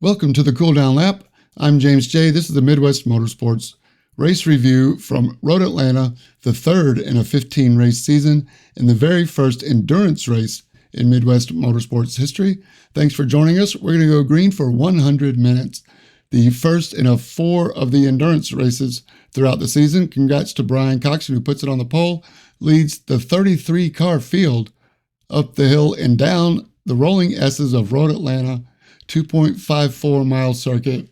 Welcome to the Cool Down Lap. I'm James J. This is the Midwest Motorsports race review from Road Atlanta, the third in a 15-race season and the very first endurance race in Midwest Motorsports history. Thanks for joining us. We're going to go green for 100 minutes, the first in a 4 of the endurance races throughout the season. Congrats to Brian Coxon, who puts it on the pole, leads the 33-car field up the hill and down the rolling S's of Road Atlanta. 2.54-mile circuit,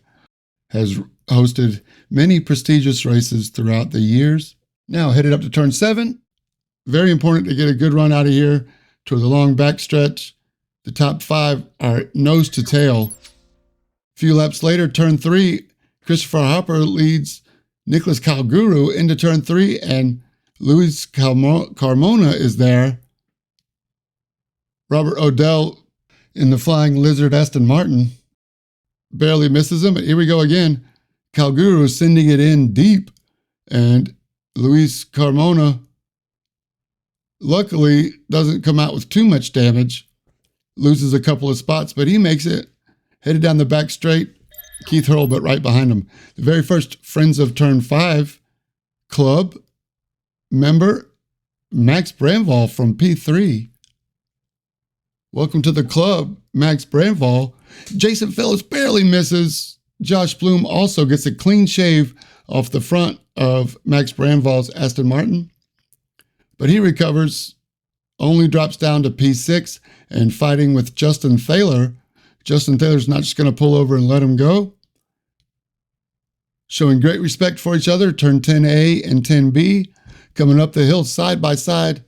has hosted many prestigious races throughout the years. Now headed up to turn 7. Very important to get a good run out of here toward the long backstretch. The top 5 are nose to tail. A few laps later, turn 3, Christopher Hopper leads Nicholas Calguru into turn 3, and Luis Carmona is there. Robert Odell in the Flying Lizard Aston Martin barely misses him, but here we go again. Calguru is sending it in deep, and Luis Carmona luckily doesn't come out with too much damage, loses a couple of spots, but he makes it, headed down the back straight. Keith Hurlbut right behind him. The very first Friends of Turn 5 club member, Max Bramval from P3. Welcome to the club, Max Bramval. Jason Phillips barely misses. Josh Bloom also gets a clean shave off the front of Max Bramval's Aston Martin. But he recovers, only drops down to P6 and fighting with Justin Thaler. Justin Thaler's not just going to pull over and let him go. Showing great respect for each other, turn 10A and 10B. Coming up the hill side by side.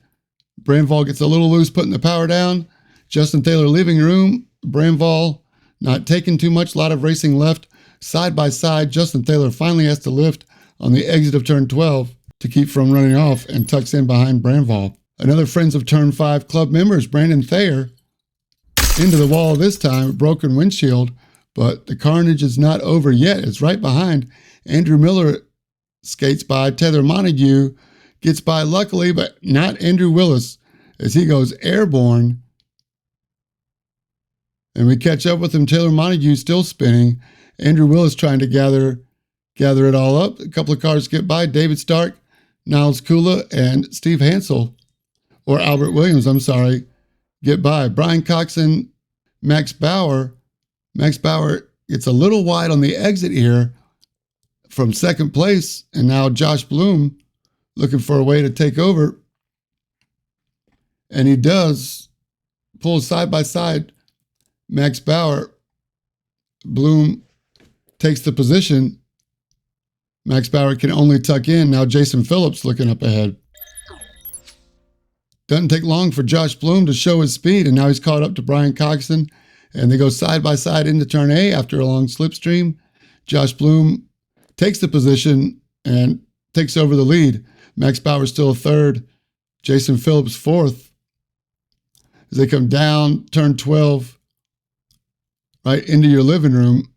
Bramval gets a little loose, putting the power down. Justin Thaler leaving room. Bramval not taking too much, a lot of racing left. Side by side, Justin Thaler finally has to lift on the exit of turn 12 to keep from running off and tucks in behind Bramval. Another Friends of Turn 5 club member is Brandon Thayer. Into the wall this time, broken windshield, but the carnage is not over yet. It's right behind. Andrew Miller skates by. Tether Montague gets by luckily, but not Andrew Willis as he goes airborne. And we catch up with him. Taylor Montague still spinning. Andrew Willis trying to gather it all up. A couple of cars get by. David Stark, Niles Kula, and Steve Hansel, or Albert Williams, I'm sorry, get by. Brian Coxon, Max Bauer. Max Bauer gets a little wide on the exit here from second place. And now Josh Bloom looking for a way to take over. And he does. Pull side by side. Max Bauer, Bloom takes the position. Max Bauer can only tuck in. Now Jason Phillips looking up ahead. Doesn't take long for Josh Bloom to show his speed, and now he's caught up to Brian Coxon, and they go side by side into turn A after a long slipstream. Josh Bloom takes the position and takes over the lead. Max Bauer still third. Jason Phillips fourth. As they come down turn 12, right into your living room,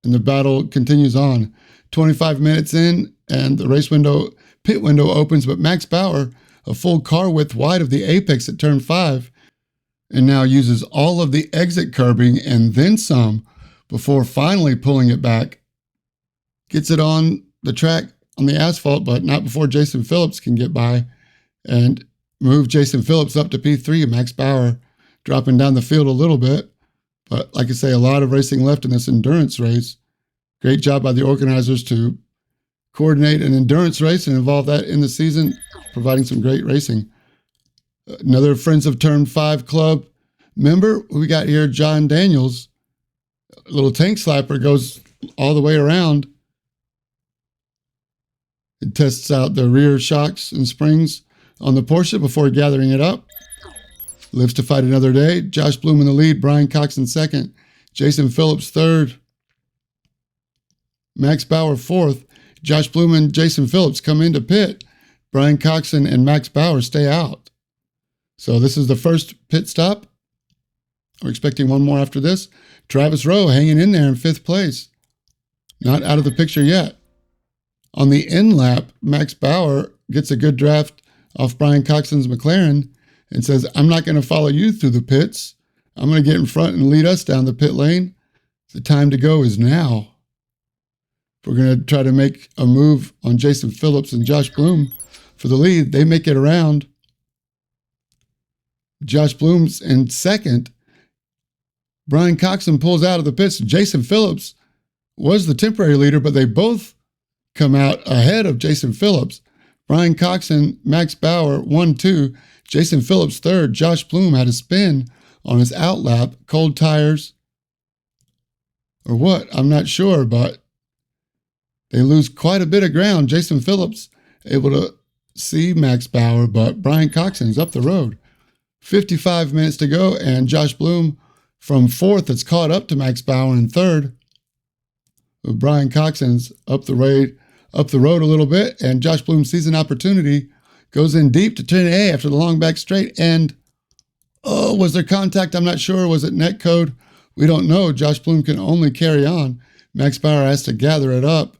and the battle continues on. 25 minutes in, and the pit window opens, but Max Bauer, a full car width wide of the apex at turn 5, and now uses all of the exit curbing and then some before finally pulling it back. Gets it on the track, on the asphalt, but not before Jason Phillips can get by and move Jason Phillips up to P3, and Max Bauer dropping down the field a little bit. But like I say, a lot of racing left in this endurance race. Great job by the organizers to coordinate an endurance race and involve that in the season, providing some great racing. Another Friends of Turn 5 club member we got here, John Daniels. A little tank slapper goes all the way around. It tests out the rear shocks and springs on the Porsche before gathering it up. Lives to fight another day. Josh Bloom in the lead. Brian Coxon second. Jason Phillips third. Max Bauer fourth. Josh Bloom and Jason Phillips come into pit. Brian Coxon and Max Bauer stay out. So this is the first pit stop. We're expecting one more after this. Travis Rowe hanging in there in 5th place. Not out of the picture yet. On the end lap, Max Bauer gets a good draft off Brian Coxon's McLaren and says, I'm not going to follow you through the pits. I'm going to get in front and lead us down the pit lane. The time to go is now. We're going to try to make a move on Jason Phillips and Josh Bloom for the lead. They make it around. Josh Bloom's in second. Brian Coxon pulls out of the pits. Jason Phillips was the temporary leader, but they both come out ahead of Jason Phillips. Brian Coxon, Max Bauer, 1-2. Jason Phillips, third. Josh Bloom had a spin on his outlap. Cold tires. Or what? I'm not sure, but they lose quite a bit of ground. Jason Phillips able to see Max Bauer, but Brian Coxon's up the road. 55 minutes to go, and Josh Bloom from fourth has caught up to Max Bauer in third. Brian Coxon's up the road a little bit, and Josh Bloom sees an opportunity, goes in deep to turn A after the long back straight, and was there contact? I'm not sure. Was it net code? We don't know. Josh Bloom can only carry on. Max Bauer has to gather it up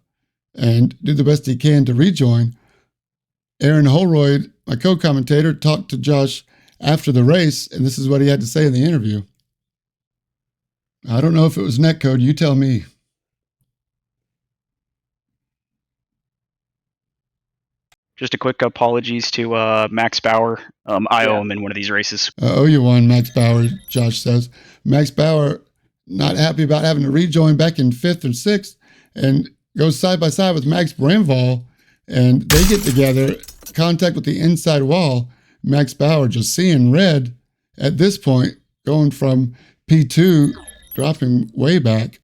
and do the best he can to rejoin. Aaron Holroyd, my co-commentator, talked to Josh after the race, and this is what he had to say in the interview. I don't know if it was netcode. You tell me. Just a quick apologies to Max Bauer. I owe him in one of these races. Oh, you won, Max Bauer, Josh says. Max Bauer not happy about having to rejoin back in fifth or sixth and goes side by side with Max Bramval, and they get together, contact with the inside wall. Max Bauer just seeing red at this point, going from P2, dropping way back.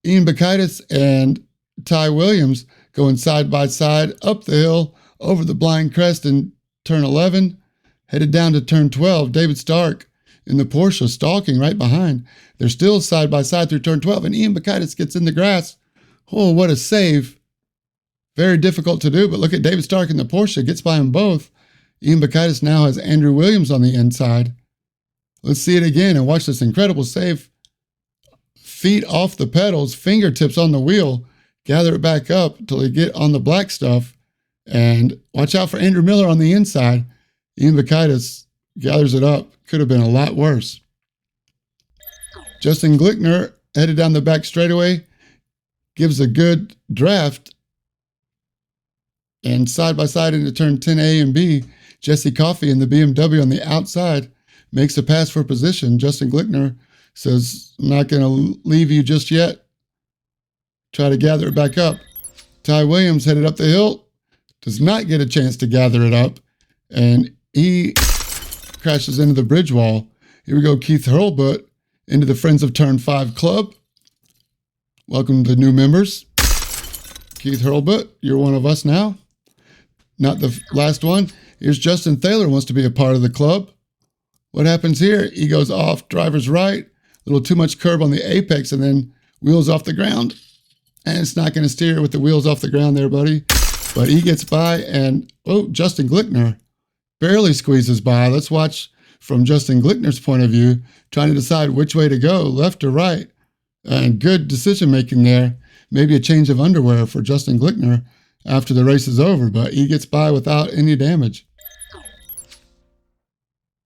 Ian Bakaitis and Ty Williams going side by side up the hill, over the blind crest in turn 11, headed down to turn 12. David Stark in the Porsche stalking right behind. They're still side by side through turn 12, and Ian Bakaitis gets in the grass. Oh, what a save. Very difficult to do, but look at David Stark in the Porsche, gets by them both. Ian Bakaitis now has Andrew Williams on the inside. Let's see it again and watch this incredible save. Feet off the pedals, fingertips on the wheel. Gather it back up until they get on the black stuff. And watch out for Andrew Miller on the inside. Ian Bakaitis gathers it up. Could have been a lot worse. Justin Glickner headed down the back straightaway. Gives a good draft. And side by side into turn 10A and B. Jesse Coffey in the BMW on the outside makes a pass for position. Justin Glickner says, I'm not going to leave you just yet. Try to gather it back up. Ty Williams headed up the hill. Does not get a chance to gather it up. And he crashes into the bridge wall. Here we go, Keith Hurlbut into the Friends of Turn 5 Club. Welcome to the new members. Keith Hurlbut, you're one of us now. Not the last one. Here's Justin Thaler wants to be a part of the club. What happens here? He goes off driver's right. A little too much curb on the apex and then wheels off the ground. And it's not going to steer with the wheels off the ground there, buddy. But he gets by and, Justin Glickner barely squeezes by. Let's watch from Justin Glickner's point of view, trying to decide which way to go, left or right. And good decision making there. Maybe a change of underwear for Justin Glickner after the race is over, but he gets by without any damage.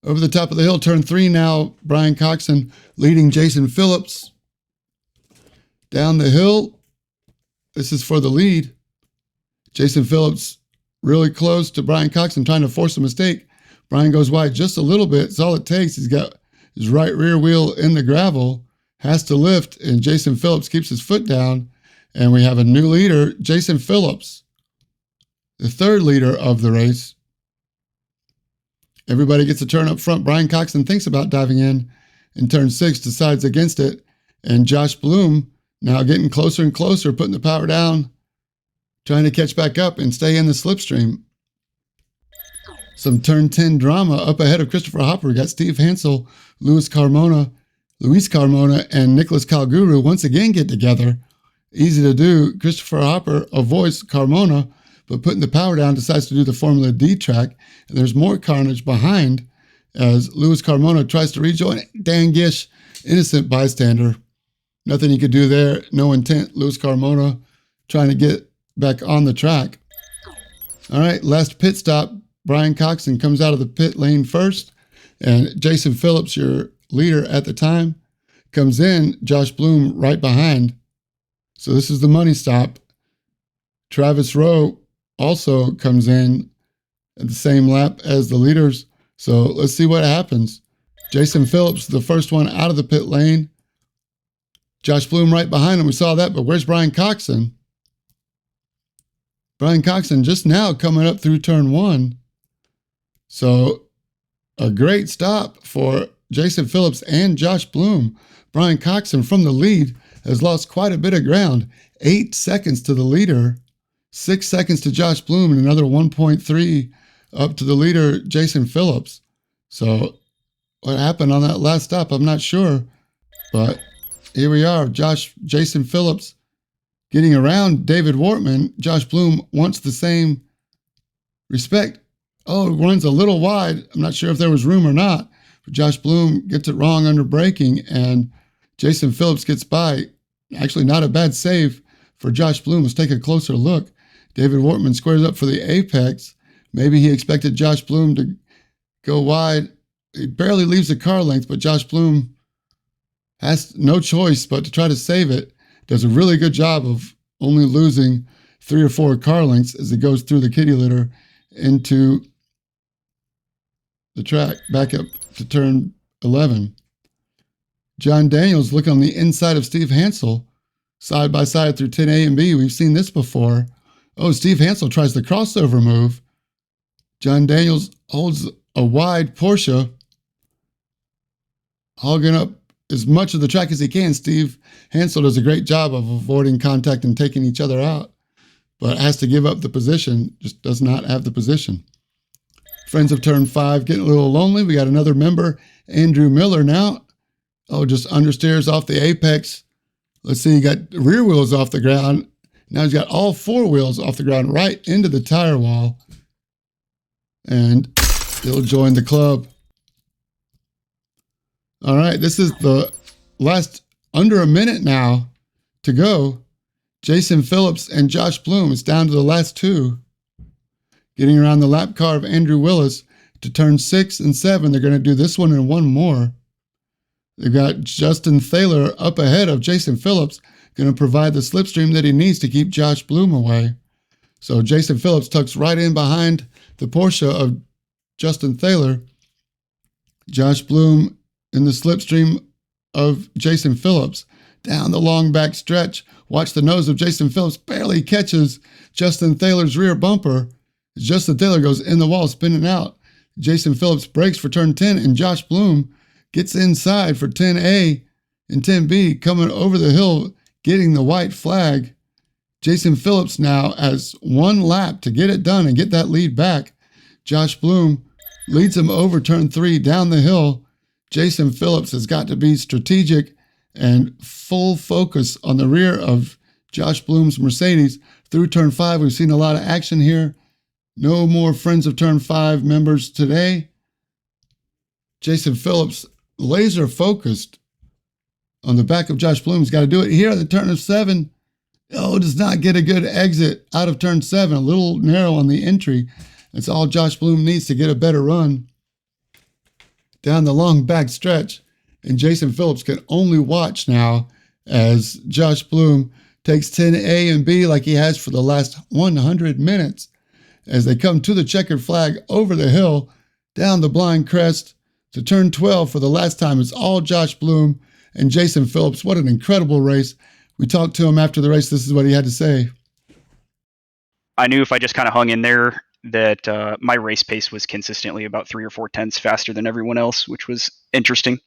Over the top of the hill, turn 3 now, Brian Coxon leading Jason Phillips. Down the hill, this is for the lead. Jason Phillips really close to Brian Coxon, trying to force a mistake. Brian goes wide just a little bit. It's all it takes. He's got his right rear wheel in the gravel, has to lift, and Jason Phillips keeps his foot down. And we have a new leader, Jason Phillips, the third leader of the race. Everybody gets a turn up front. Brian Coxon thinks about diving in turn 6, decides against it. And Josh Bloom now getting closer and closer, putting the power down, trying to catch back up and stay in the slipstream. Some turn 10 drama up ahead of Christopher Hopper. We got Steve Hansel, Luis Carmona, and Nicholas Calguru once again get together. Easy to do. Christopher Hopper avoids Carmona, but putting the power down, decides to do the Formula D track. And there's more carnage behind as Luis Carmona tries to rejoin. Dan Gish, innocent bystander. Nothing he could do there. No intent. Luis Carmona trying to get back on the track. All right, last pit stop. Brian Coxon comes out of the pit lane first. And Jason Phillips, your leader at the time. Comes in, Josh Bloom right behind. So this is the money stop. Travis Rowe also comes in at the same lap as the leaders. So let's see what happens. Jason Phillips, the first one out of the pit lane. Josh Bloom right behind him. We saw that, but where's Brian Coxon? Brian Coxon just now coming up through turn 1. So a great stop for Jason Phillips and Josh Bloom. Brian Coxon from the lead has lost quite a bit of ground. 8 seconds to the leader, 6 seconds to Josh Bloom, and another 1.3 up to the leader, Jason Phillips. So what happened on that last stop, I'm not sure. But here we are, Jason Phillips getting around David Wortman. Josh Bloom wants the same respect. Oh, runs a little wide. I'm not sure if there was room or not. But Josh Bloom gets it wrong under braking, and Jason Phillips gets by. Actually, not a bad save for Josh Bloom. Let's take a closer look. David Wortman squares up for the apex. Maybe he expected Josh Bloom to go wide. He barely leaves the car length, but Josh Bloom has no choice but to try to save it. Does a really good job of only losing 3 or 4 car lengths as he goes through the kitty litter into the track, back up to turn 11. John Daniels looking on the inside of Steve Hansel, side by side through 10A and B. We've seen this before. Oh, Steve Hansel tries the crossover move. John Daniels holds a wide Porsche, hogging up as much of the track as he can. Steve Hansel does a great job of avoiding contact and taking each other out, but has to give up the position, just does not have the position. Friends of turn 5 getting a little lonely. We got another member, Andrew Miller now. Oh, just understeers off the apex. Let's see, he got rear wheels off the ground. Now he's got all 4 wheels off the ground right into the tire wall. And he'll join the club. All right, this is the last under a minute now to go. Jason Phillips and Josh Bloom. It's down to the last 2. Getting around the lap car of Andrew Willis to turn 6 and 7. They're going to do this one and one more. They've got Justin Thaler up ahead of Jason Phillips, going to provide the slipstream that he needs to keep Josh Bloom away. So Jason Phillips tucks right in behind the Porsche of Justin Thaler. Josh Bloom in the slipstream of Jason Phillips. Down the long back stretch, watch the nose of Jason Phillips barely catches Justin Thaler's rear bumper. Justin Thaler goes in the wall, spinning out. Jason Phillips brakes for turn 10, and Josh Bloom gets inside for 10A and 10B, coming over the hill, getting the white flag. Jason Phillips now has 1 lap to get it done and get that lead back. Josh Bloom leads him over turn 3 down the hill. Jason Phillips has got to be strategic and full focus on the rear of Josh Bloom's Mercedes through turn 5. We've seen a lot of action here. No more Friends of Turn 5 members today. Jason Phillips laser focused on the back of Josh Bloom. He's got to do it here at the turn of 7. Oh, does not get a good exit out of turn 7. A little narrow on the entry. That's all Josh Bloom needs to get a better run down the long back stretch. And Jason Phillips can only watch now as Josh Bloom takes 10A and B like he has for the last 100 minutes as they come to the checkered flag over the hill, down the blind crest to turn 12 for the last time. It's all Josh Bloom and Jason Phillips. What an incredible race. We talked to him after the race. This is what he had to say. I knew if I just kind of hung in there that my race pace was consistently about 3 or 4 tenths faster than everyone else, which was interesting.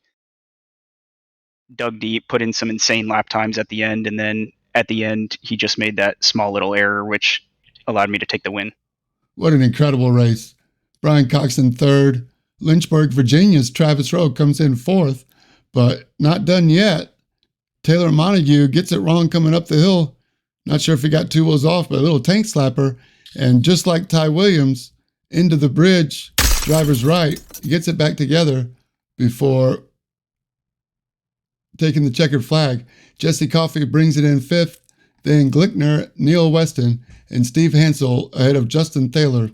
Dug deep, put in some insane lap times at the end, and then at the end, he just made that small little error, which allowed me to take the win. What an incredible race. Brian Coxon 3rd. Lynchburg, Virginia's Travis Rowe comes in 4th, but not done yet. Taylor Montague gets it wrong coming up the hill. Not sure if he got 2 wheels off, but a little tank slapper. And just like Ty Williams, into the bridge, driver's right. He gets it back together before taking the checkered flag. Jesse Coffey brings it in 5th. Then Glickner, Neil Weston, and Steve Hansel ahead of Justin Thaler.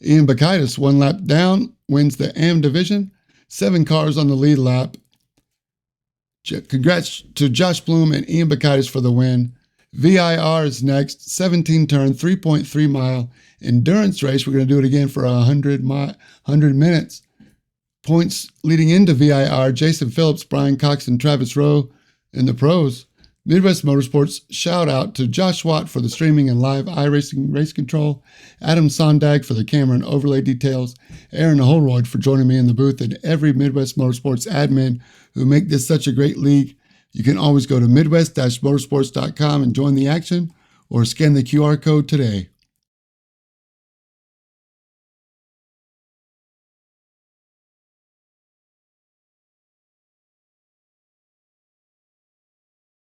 Ian Bakaitis, 1 lap down, wins the AM division. 7 cars on the lead lap. Congrats to Josh Bloom and Ian Bacaitis for the win. VIR is next, 17 turn, 3.3 mile endurance race. We're going to do it again for 100 minutes. Points leading into VIR, Jason Phillips, Brian Cox, and Travis Rowe in the pros. Midwest Motorsports, shout out to Josh Watt for the streaming and live iRacing race control, Adam Sondag for the camera and overlay details, Aaron Holroyd for joining me in the booth, and every Midwest Motorsports admin who make this such a great league. You can always go to midwest-motorsports.com and join the action, or scan the QR code today.